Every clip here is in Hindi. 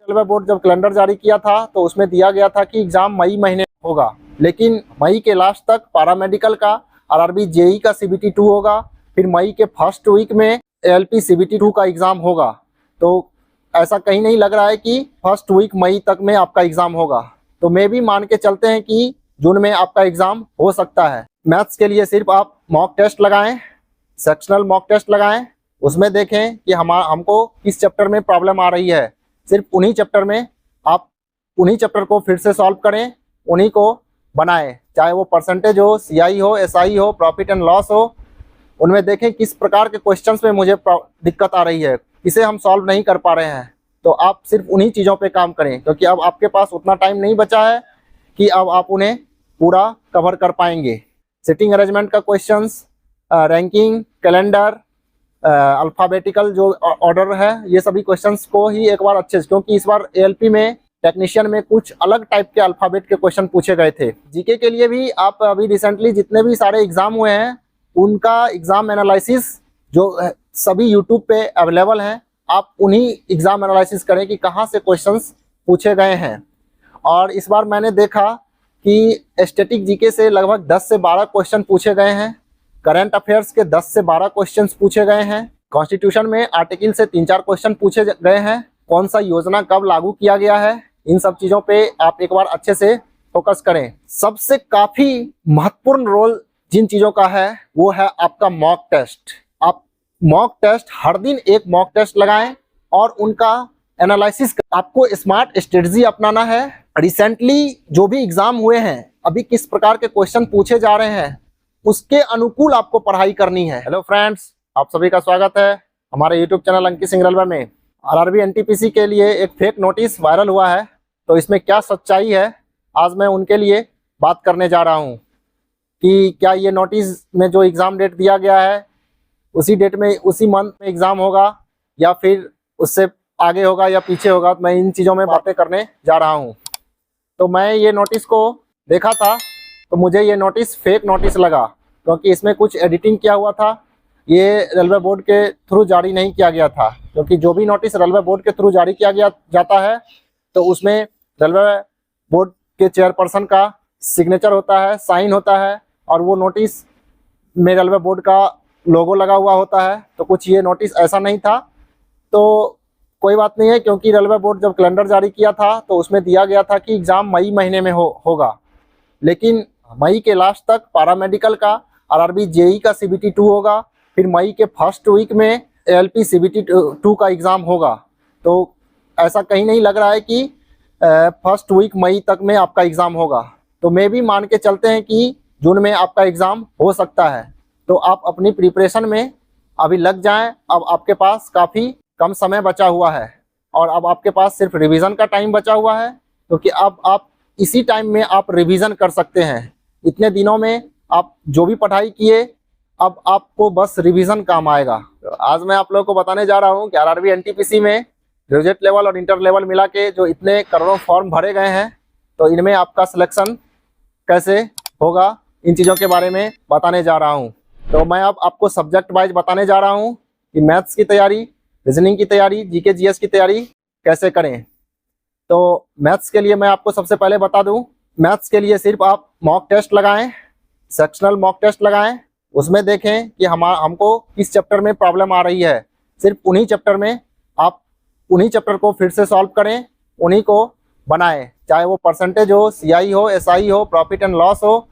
रेलवे बोर्ड जब कैलेंडर जारी किया था तो उसमें दिया गया था कि एग्जाम मई महीने होगा, लेकिन मई के लास्ट तक पैरामेडिकल का आरआरबी जेई का सीबीटी 2 होगा, फिर मई के फर्स्ट वीक में एएलपी सीबीटी 2 का एग्जाम होगा। तो ऐसा कहीं नहीं लग रहा है कि फर्स्ट वीक मई तक में आपका एग्जाम होगा, तो मैं भी मान के चलते हैं कि जून में आपका एग्जाम हो सकता है। मैथ्स के लिए सिर्फ आप मॉक टेस्ट लगाएं, सेक्शनल मॉक टेस्ट लगाएं, उसमें देखें कि हमको किस चैप्टर में प्रॉब्लम आ रही है। सिर्फ उन्हीं चैप्टर में आप उन्हीं चैप्टर को फिर से सॉल्व करें, उन्हीं को बनाएं, चाहे वो परसेंटेज हो, सीआई हो, एसआई हो, प्रॉफिट एंड लॉस हो। उनमें देखें किस प्रकार के क्वेश्चंस में मुझे दिक्कत आ रही है, इसे हम सॉल्व नहीं कर पा रहे हैं। तो आप सिर्फ उन्हीं चीज़ों पे काम करें, क्योंकि अब आपके पास उतना टाइम नहीं बचा है कि अब आप उन्हें पूरा कवर कर पाएंगे। सिटिंग अरेंजमेंट का क्वेश्चंस, रैंकिंग, कैलेंडर, अल्फ़ाबेटिकल जो ऑर्डर है, ये सभी क्वेश्चंस को ही एक बार अच्छे से, क्योंकि इस बार एएलपी में टेक्नीशियन में कुछ अलग टाइप के अल्फ़ाबेट के क्वेश्चन पूछे गए थे। जीके के लिए भी आप अभी रिसेंटली जितने भी सारे एग्जाम हुए हैं उनका एग्जाम एनालिसिस जो सभी यूट्यूब पे अवेलेबल हैं, आप उन्हीं एग्जाम एनालिसिस करें कि कहाँ से क्वेश्चंस पूछे गए हैं। और इस बार मैंने देखा कि स्टैटिक जीके से लगभग 10 से 12 क्वेश्चन पूछे गए हैं, करंट अफेयर्स के 10 से 12 क्वेश्चंस पूछे गए हैं, कॉन्स्टिट्यूशन में आर्टिकल से 3-4 क्वेश्चन पूछे गए हैं, कौन सा योजना कब लागू किया गया है, इन सब चीज़ों पे आप एक बार अच्छे से फोकस करें। सबसे काफ़ी महत्वपूर्ण रोल जिन चीज़ों का है वो है आपका मॉक टेस्ट। आप मॉक टेस्ट हर दिन एक मॉक टेस्ट लगाएं और उनका एनालिसिस। आपको स्मार्ट स्ट्रेटजी अपनाना है। रिसेंटली जो भी एग्जाम हुए हैं, अभी किस प्रकार के क्वेश्चन पूछे जा रहे हैं, उसके अनुकूल आपको पढ़ाई करनी है। हेलो फ्रेंड्स, आप सभी का स्वागत है हमारे YouTube channel Ankit Singh railway में। आरआरबी एनटीपीसी के लिए एक फेक नोटिस वायरल हुआ है, तो इसमें क्या सच्चाई है, आज मैं उनके लिए बात करने जा रहा हूं कि क्या ये नोटिस में जो एग्ज़ाम डेट दिया गया है उसी डेट में, उसी मंथ में एग्ज़ाम होगा या फिर उससे आगे होगा या पीछे होगा। तो मैं इन चीज़ों में बातें करने जा रहा हूं। तो मैं ये नोटिस को देखा था तो मुझे ये नोटिस फेक नोटिस लगा, क्योंकि इसमें कुछ एडिटिंग किया हुआ था। ये रेलवे बोर्ड के थ्रू जारी नहीं किया गया था, क्योंकि जो भी नोटिस रेलवे बोर्ड के थ्रू जारी किया जाता है तो उसमें रेलवे बोर्ड के चेयरपर्सन का सिग्नेचर होता है, साइन होता है, और वो नोटिस में रेलवे बोर्ड का लोगो लगा हुआ होता है। तो कुछ ये नोटिस ऐसा नहीं था, तो कोई बात नहीं है, क्योंकि रेलवे बोर्ड जब कैलेंडर जारी किया था तो उसमें दिया गया था कि एग्ज़ाम मई महीने में होगा, लेकिन मई के लास्ट तक पैरामेडिकल का आरआरबी जेई का सीबीटी 2 होगा, फिर मई के फर्स्ट वीक में एएलपी सीबीटी 2 का एग्ज़ाम होगा। तो ऐसा कहीं नहीं लग रहा है कि फर्स्ट वीक मई तक में आपका एग्ज़ाम होगा, तो मैं भी मान के चलते हैं कि जून में आपका एग्ज़ाम हो सकता है। तो आप अपनी प्रिपरेशन में अभी लग जाएं। अब आपके पास काफ़ी कम समय बचा हुआ है और अब आपके पास सिर्फ रिवीजन का टाइम बचा हुआ है, क्योंकि अब आप इसी टाइम में आप रिवीजन कर सकते हैं। इतने दिनों में आप जो भी पढ़ाई किए, अब आपको बस रिवीजन काम आएगा। तो आज मैं आप लोगों को बताने जा रहा हूँ कि आरआरबी एनटीपीसी में ग्रेजुएट लेवल और इंटर लेवल मिला के जो इतने करोड़ों फॉर्म भरे गए हैं, तो इनमें आपका सिलेक्शन कैसे होगा, इन चीज़ों के बारे में बताने जा रहा हूँ। तो मैं अब आपको सब्जेक्ट वाइज बताने जा रहा हूँ कि मैथ्स की तैयारी, रीजनिंग की तैयारी, जीके जीएस की तैयारी कैसे करें। तो मैथ्स के लिए मैं आपको सबसे पहले बता दूं, मैथ्स के लिए सिर्फ आप मॉक टेस्ट लगाएं, सेक्शनल मॉक टेस्ट लगाएं, उसमें देखें कि हमको किस चैप्टर में प्रॉब्लम आ रही है। सिर्फ उन्हीं चैप्टर में आप उन्हीं चैप्टर को फिर से सॉल्व करें, उन्हीं को बनाएं, चाहे वो परसेंटेज हो, सीआई हो, एसआई हो, प्रॉफिट एंड लॉस हो।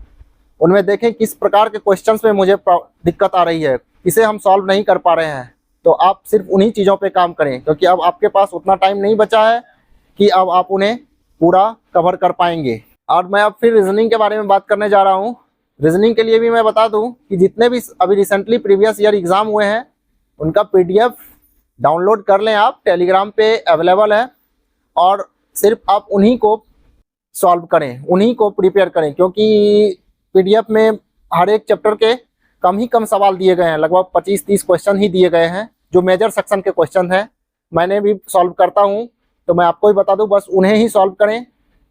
उनमें देखें किस प्रकार के क्वेश्चंस में मुझे दिक्कत आ रही है, इसे हम सॉल्व नहीं कर पा रहे हैं। तो आप सिर्फ उन्हीं चीज़ों पे काम करें, क्योंकि अब आपके पास उतना टाइम नहीं बचा है कि अब आप उन्हें पूरा कवर कर पाएंगे। और मैं अब फिर रीजनिंग के बारे में बात करने जा रहा हूँ। रीजनिंग के लिए भी मैं बता दूँ कि जितने भी अभी रिसेंटली प्रीवियस ईयर एग्ज़ाम हुए हैं उनका PDF डाउनलोड कर लें आप, टेलीग्राम पे अवेलेबल है, और सिर्फ आप उन्हीं को सॉल्व करें, उन्हीं को प्रिपेयर करें, क्योंकि PDF में हर एक चैप्टर के कम ही कम सवाल दिए गए हैं, लगभग 25-30 क्वेश्चन ही दिए गए हैं जो मेजर सेक्शन के क्वेश्चन हैं। मैंने भी सॉल्व करता हूं, तो मैं आपको ही बता दूं, बस उन्हें ही सॉल्व करें।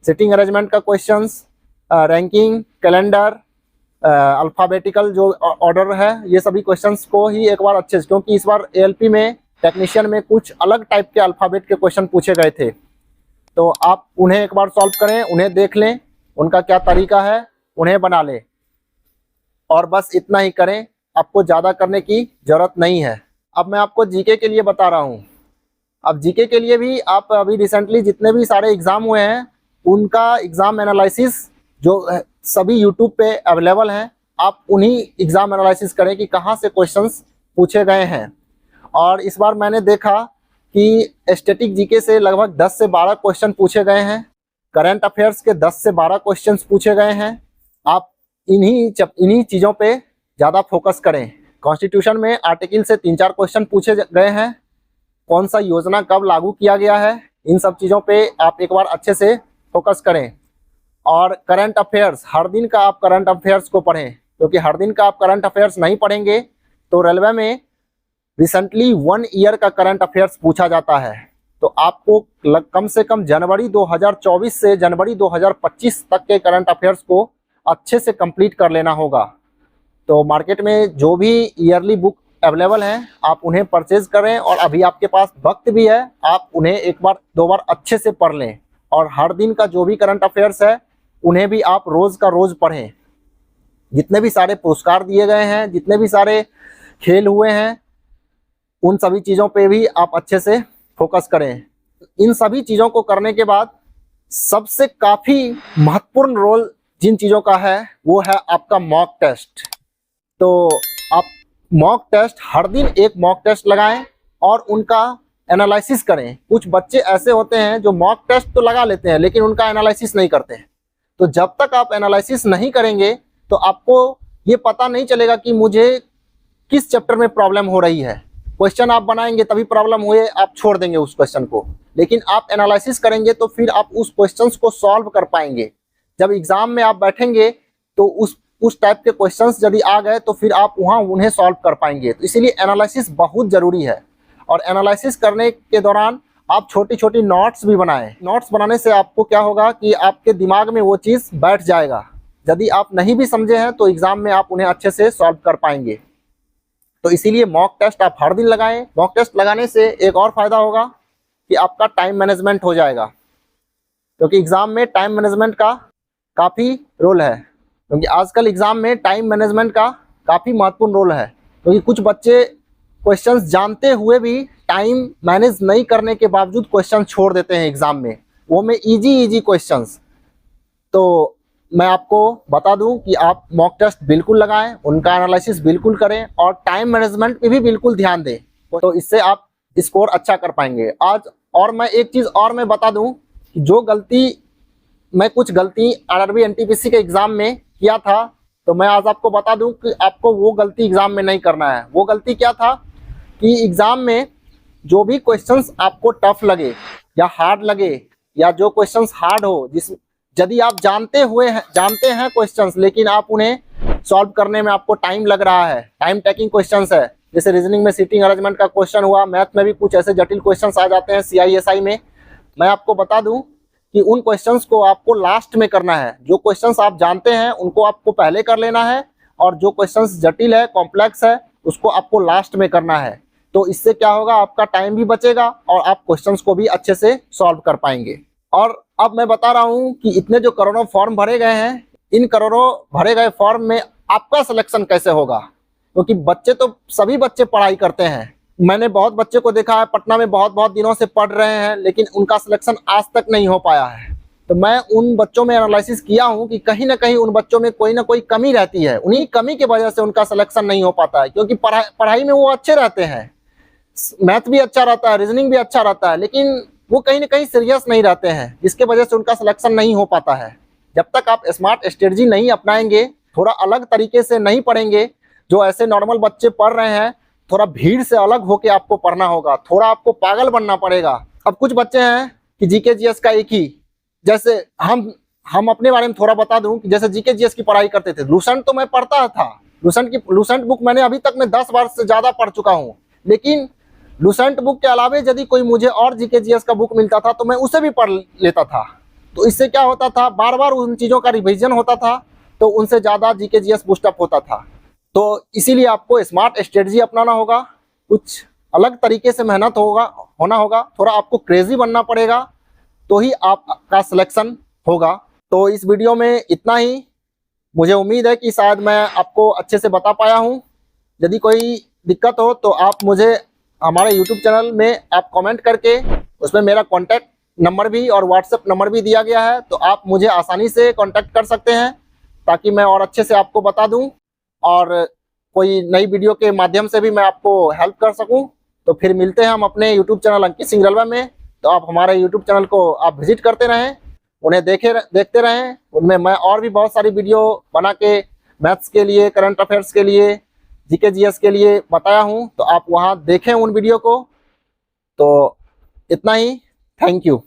सिटिंग अरेंजमेंट का क्वेश्चंस, रैंकिंग, कैलेंडर, अल्फ़ाबेटिकल जो ऑर्डर है, ये सभी क्वेश्चंस को ही एक बार अच्छे से, क्योंकि इस बार एएलपी में टेक्नीशियन में कुछ अलग टाइप के अल्फ़ाबेट के क्वेश्चन पूछे गए थे। तो आप उन्हें एक बार सॉल्व करें, उन्हें देख लें उनका क्या तरीका है, उन्हें बना लें और बस इतना ही करें, आपको ज़्यादा करने की ज़रूरत नहीं है। अब मैं आपको जीके के लिए बता रहा हूँ। अब जीके के लिए भी आप अभी रिसेंटली जितने भी सारे एग्ज़ाम हुए हैं उनका एग्ज़ाम एनालिसिस जो सभी यूट्यूब पे अवेलेबल हैं, आप उन्हीं एग्ज़ाम एनालिसिस करें कि कहाँ से क्वेश्चंस पूछे गए हैं। और इस बार मैंने देखा कि स्टैटिक जीके से लगभग 10 से 12 क्वेश्चन पूछे गए हैं, करंट अफेयर्स के 10 से 12 क्वेश्चंस पूछे गए हैं। आप इन्हीं चीज़ों पे ज़्यादा फोकस करें। कॉन्स्टिट्यूशन में आर्टिकल से 3-4 क्वेश्चन पूछे गए हैं, कौन सा योजना कब लागू किया गया है, इन सब चीज़ों पे आप एक बार अच्छे से फोकस करें। और करंट अफेयर्स, हर दिन का आप करंट अफेयर्स को पढ़ें, क्योंकि हर दिन का आप करंट अफेयर्स नहीं पढ़ेंगे तो रेलवे में रिसेंटली 1 ईयर का करंट अफेयर्स पूछा जाता है। तो आपको कम से कम जनवरी 2024 से जनवरी 2025 तक के करंट अफेयर्स को अच्छे से कंप्लीट कर लेना होगा। तो मार्केट में जो भी ईयरली बुक अवेलेबल हैं आप उन्हें परचेज करें, और अभी आपके पास वक्त भी है, आप उन्हें एक बार 2 बार अच्छे से पढ़ लें। और हर दिन का जो भी करंट अफेयर्स है उन्हें भी आप रोज़ का रोज़ पढ़ें। जितने भी सारे पुरस्कार दिए गए हैं, जितने भी सारे खेल हुए हैं, उन सभी चीज़ों पे भी आप अच्छे से फोकस करें। इन सभी चीज़ों को करने के बाद सबसे काफ़ी महत्वपूर्ण रोल जिन चीज़ों का है वो है आपका मॉक टेस्ट। तो आप मॉक टेस्ट, हर दिन एक मॉक टेस्ट लगाएं और उनका एनालिसिस करें। कुछ बच्चे ऐसे होते हैं जो मॉक टेस्ट तो लगा लेते हैं लेकिन उनका एनालिसिस नहीं करते हैं। तो जब तक आप एनालिसिस नहीं करेंगे तो आपको ये पता नहीं चलेगा कि मुझे किस चैप्टर में प्रॉब्लम हो रही है। क्वेश्चन आप बनाएंगे तभी प्रॉब्लम हुए आप छोड़ देंगे उस क्वेश्चन को, लेकिन आप एनालिसिस करेंगे तो फिर आप उस क्वेश्चंस को सॉल्व कर पाएंगे। जब एग्जाम में आप बैठेंगे तो उस टाइप के क्वेश्चंस यदि आ गए तो फिर आप वहाँ उन्हें सॉल्व कर पाएंगे। तो इसीलिए एनालिसिस बहुत ज़रूरी है। और एनालिसिस करने के दौरान आप छोटी छोटी नोट्स भी बनाएं। नोट्स बनाने से आपको क्या होगा कि आपके दिमाग में वो चीज़ बैठ जाएगा। यदि आप नहीं भी समझे हैं तो एग्ज़ाम में आप उन्हें अच्छे से सॉल्व कर पाएंगे। तो इसीलिए मॉक टेस्ट आप हर दिन लगाएं। मॉक टेस्ट लगाने से एक और फ़ायदा होगा कि आपका टाइम मैनेजमेंट हो जाएगा, क्योंकि एग्ज़ाम में टाइम मैनेजमेंट का काफ़ी रोल है। क्योंकि आजकल एग्ज़ाम में टाइम मैनेजमेंट का काफ़ी महत्वपूर्ण रोल है, क्योंकि कुछ बच्चे क्वेश्चंस जानते हुए भी टाइम मैनेज नहीं करने के बावजूद क्वेश्चन छोड़ देते हैं एग्ज़ाम में, वो में इजी क्वेश्चंस। तो मैं आपको बता दूं कि आप मॉक टेस्ट बिल्कुल लगाएं, उनका एनालिसिस बिल्कुल करें और टाइम मैनेजमेंट पे भी बिल्कुल ध्यान दें, तो इससे आप स्कोर अच्छा कर पाएंगे आज। और मैं एक चीज़ और मैं बता दूं कि कुछ गलती आरआरबी एनटीपीसी के एग्ज़ाम में किया था, तो मैं आज आपको बता दूं कि आपको वो गलती एग्ज़ाम में नहीं करना है। वो गलती क्या था कि एग्ज़ाम में जो भी क्वेश्चंस आपको टफ लगे या हार्ड लगे, या जो क्वेश्चंस हार्ड हो, यदि आप जानते हैं क्वेश्चंस लेकिन आप उन्हें सॉल्व करने में आपको टाइम लग रहा है, टाइम टेकिंग क्वेश्चंस है, जैसे रीजनिंग में सीटिंग अरेंजमेंट का क्वेश्चन हुआ, मैथ में भी कुछ ऐसे जटिल क्वेश्चंस आ जाते हैं CISI में, मैं आपको बता दूं कि उन क्वेश्चंस को आपको लास्ट में करना है। जो क्वेश्चंस आप जानते हैं उनको आपको पहले कर लेना है, और जो क्वेश्चंस जटिल है, कॉम्प्लेक्स है, उसको आपको लास्ट में करना है। तो इससे क्या होगा, आपका टाइम भी बचेगा और आप क्वेश्चंस को भी अच्छे से सॉल्व कर पाएंगे। और अब मैं बता रहा हूं कि इतने जो करोड़ों फॉर्म भरे गए हैं, इन करोड़ों भरे गए फॉर्म में आपका सिलेक्शन कैसे होगा, क्योंकि बच्चे तो सभी बच्चे पढ़ाई करते हैं। मैंने बहुत बच्चे को देखा है पटना में बहुत दिनों से पढ़ रहे हैं, लेकिन उनका सिलेक्शन आज तक नहीं हो पाया है। तो मैं उन बच्चों में एनालिसिस किया हूं कि कहीं ना कहीं उन बच्चों में कोई ना कोई कमी रहती है, उन्हीं कमी की वजह से उनका सिलेक्शन नहीं हो पाता है। क्योंकि पढ़ाई में वो अच्छे रहते हैं, मैथ भी अच्छा रहता है, रीजनिंग भी अच्छा रहता है, लेकिन वो कहीं ना कहीं सीरियस नहीं रहते हैं, जिसके वजह से उनका सिलेक्शन नहीं हो पाता है। जब तक आप स्मार्ट स्ट्रेटजी नहीं अपनाएंगे, थोड़ा अलग तरीके से नहीं पढ़ेंगे, जो ऐसे नॉर्मल बच्चे पढ़ रहे हैं, थोड़ा भीड़ से अलग होकर आपको पढ़ना होगा, थोड़ा आपको पागल बनना पड़ेगा। अब कुछ बच्चे हैं कि जीके जीएस का एक ही, जैसे हम अपने बारे में थोड़ा बता दूं कि जैसे जीके जीएस की पढ़ाई करते थे, लूसेंट तो मैं पढ़ता था, लूसेंट बुक मैंने अभी तक मैं 10 बार से ज़्यादा पढ़ चुका हूँ, लेकिन लूसेंट बुक के अलावे यदि कोई मुझे और जीके जीएस का बुक मिलता था तो मैं उसे भी पढ़ लेता था। तो इससे क्या होता था, बार बार उन चीज़ों का रिवीजन होता था, तो उनसे ज़्यादा जीके जीएस बूस्टअप होता था। तो इसीलिए आपको स्मार्ट स्ट्रेटजी अपनाना होगा, कुछ अलग तरीके से मेहनत होना होगा, थोड़ा आपको क्रेजी बनना पड़ेगा। तो ही आपका सिलेक्शन होगा। तो इस वीडियो में इतना ही। मुझे उम्मीद है कि शायद मैं आपको अच्छे से बता पाया हूँ। यदि कोई दिक्कत हो तो आप मुझे हमारे यूट्यूब चैनल में आप कमेंट करके, उसमें मेरा कॉन्टैक्ट नंबर भी और व्हाट्सएप नंबर भी दिया गया है, तो आप मुझे आसानी से कॉन्टैक्ट कर सकते हैं ताकि मैं और अच्छे से आपको बता दूं और कोई नई वीडियो के माध्यम से भी मैं आपको हेल्प कर सकूं। तो फिर मिलते हैं हम अपने YouTube channel Ankit Singh railway में। तो आप हमारे यूट्यूब चैनल को आप विजिट करते रहें, उन्हें देखते रहें। उनमें मैं और भी बहुत सारी वीडियो बना के मैथ्स के लिए, करंट अफेयर्स के लिए, जीके जीएस के लिए बताया हूं, तो आप वहां देखें उन वीडियो को। तो इतना ही। Thank you.